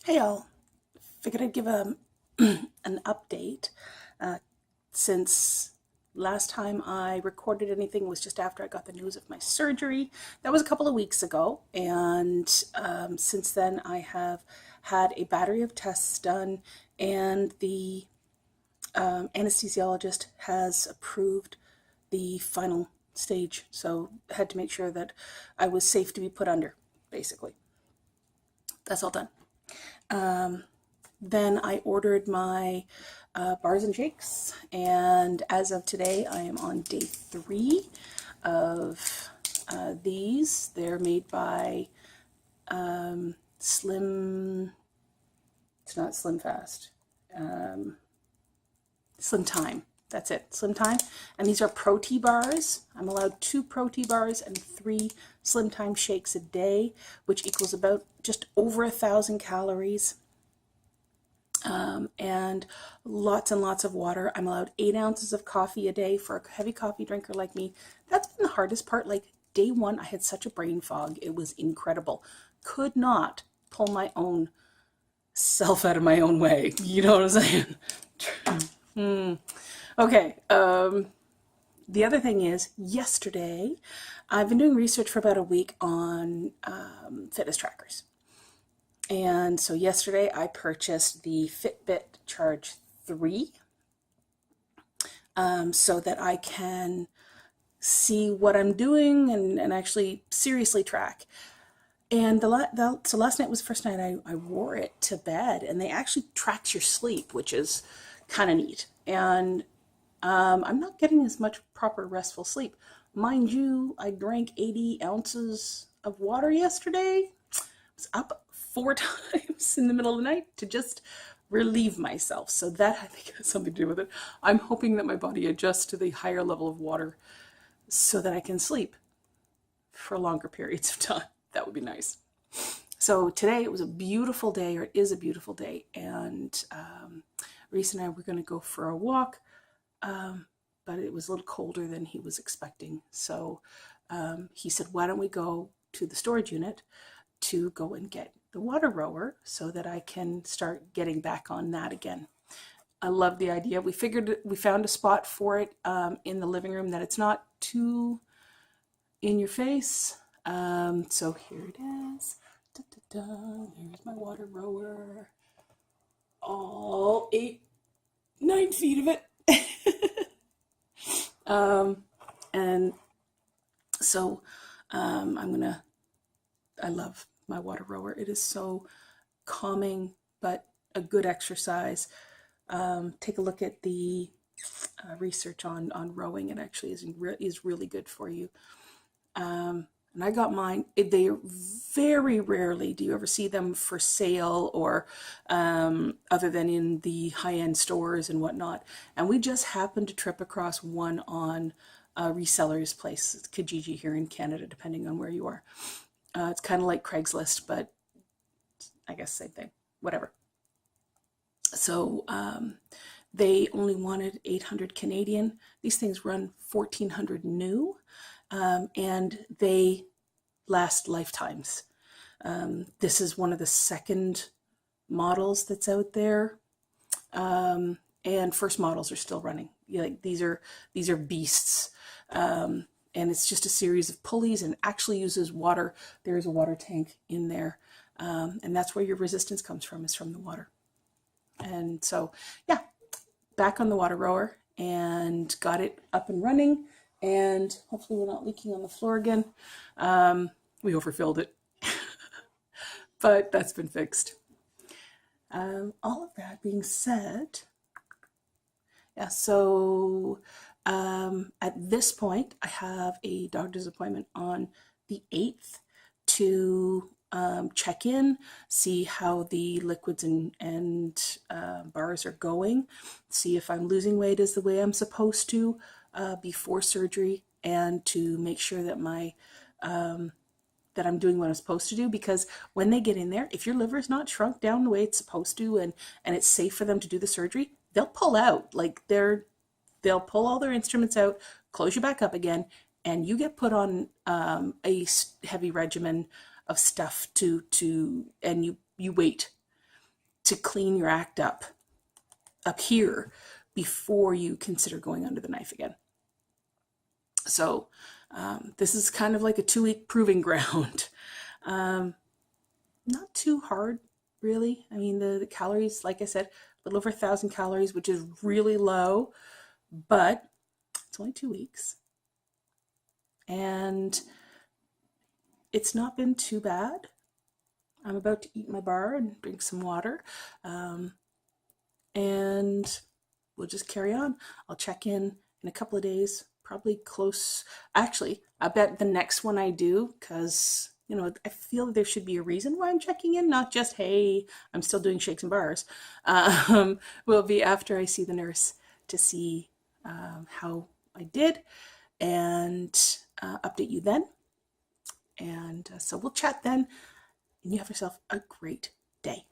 Hey all, figured I'd give an update uh, since last time I recorded anything was just after I got the news of my surgery. That was a couple of weeks ago, and since then I have had a battery of tests done, and the anesthesiologist has approved the final stage. So I had to make sure that I was safe to be put under, basically. That's all done. Then I ordered my bars and shakes, and as of today, I am on day 3 of these. They're made by Slim. It's not Slim Fast. Slim Time. That's it, Slim Time. And these are Pro-T bars. I'm allowed 2 Pro-T bars and 3 Slim Time shakes a day, which equals about just over 1,000 calories. And lots and lots of water. I'm allowed 8 ounces of coffee a day for a heavy coffee drinker like me. That's been the hardest part. Like day 1, I had such a brain fog. It was incredible. Could not pull my own self out of my own way. You know what I'm saying? Okay. The other thing is, yesterday, I've been doing research for about a week on fitness trackers. And so yesterday I purchased the Fitbit Charge 3 so that I can see what I'm doing and actually seriously track. And so last night was the first night I wore it to bed, and they actually tracks your sleep, which is kind of neat. And I'm not getting as much proper restful sleep. Mind you, I drank 80 ounces of water yesterday. I was up 4 times in the middle of the night to just relieve myself. So that I think has something to do with it. I'm hoping that my body adjusts to the higher level of water so that I can sleep for longer periods of time. That would be nice. So today it was a beautiful day, or it is a beautiful day, and Reese and I were going to go for a walk, but it was a little colder than he was expecting. So he said, why don't we go to the storage unit to go and get the water rower so that I can start getting back on that again. I love the idea. We found a spot for it in the living room that it's not too in your face. So here it is. Da, da, da. Here's my water rower. All 9 feet of it. And so I love my water rower. It is so calming, but a good exercise. Take a look at the research on rowing. It actually is really good for you. And I got mine. They very rarely do you ever see them for sale, or other than in the high-end stores and whatnot. And we just happened to trip across one on a reseller's place. It's Kijiji here in Canada, depending on where you are. It's kind of like Craigslist, but I guess same thing. Whatever. So they only wanted 800 Canadian. These things run 1,400 new, and they last lifetimes. This is one of the second models that's out there, and first models are still running. Like these are beasts, and it's just a series of pulleys, and actually uses water. There is a water tank in there, and that's where your resistance comes from, is from the water. And so, yeah, back on the water rower and got it up and running. And hopefully we're not leaking on the floor again. We overfilled it, but that's been fixed. All of that being said, yeah, so at this point, I have a doctor's appointment on the 8th to check in, see how the liquids and bars are going, see if I'm losing weight as the way I'm supposed to before surgery, and to make sure that that I'm doing what I'm supposed to do. Because when they get in there, if your liver's not shrunk down the way it's supposed to, and it's safe for them to do the surgery, they'll pull out. Like they'll pull all their instruments out, close you back up again, and you get put on a heavy regimen of stuff and you wait. to clean your act up here before you consider going under the knife again. So this is kind of like a 2-week proving ground. Not too hard, really. I mean, the calories, like I said, a little over 1,000 calories, which is really low, but it's only 2 weeks. And it's not been too bad. I'm about to eat my bar and drink some water. And we'll just carry on. I'll check in a couple of days, probably close. Actually, I bet the next one I do, because, you know, I feel there should be a reason why I'm checking in, not just, hey, I'm still doing shakes and bars, will be after I see the nurse to see how I did and update you then. And so we'll chat then, and you have yourself a great day.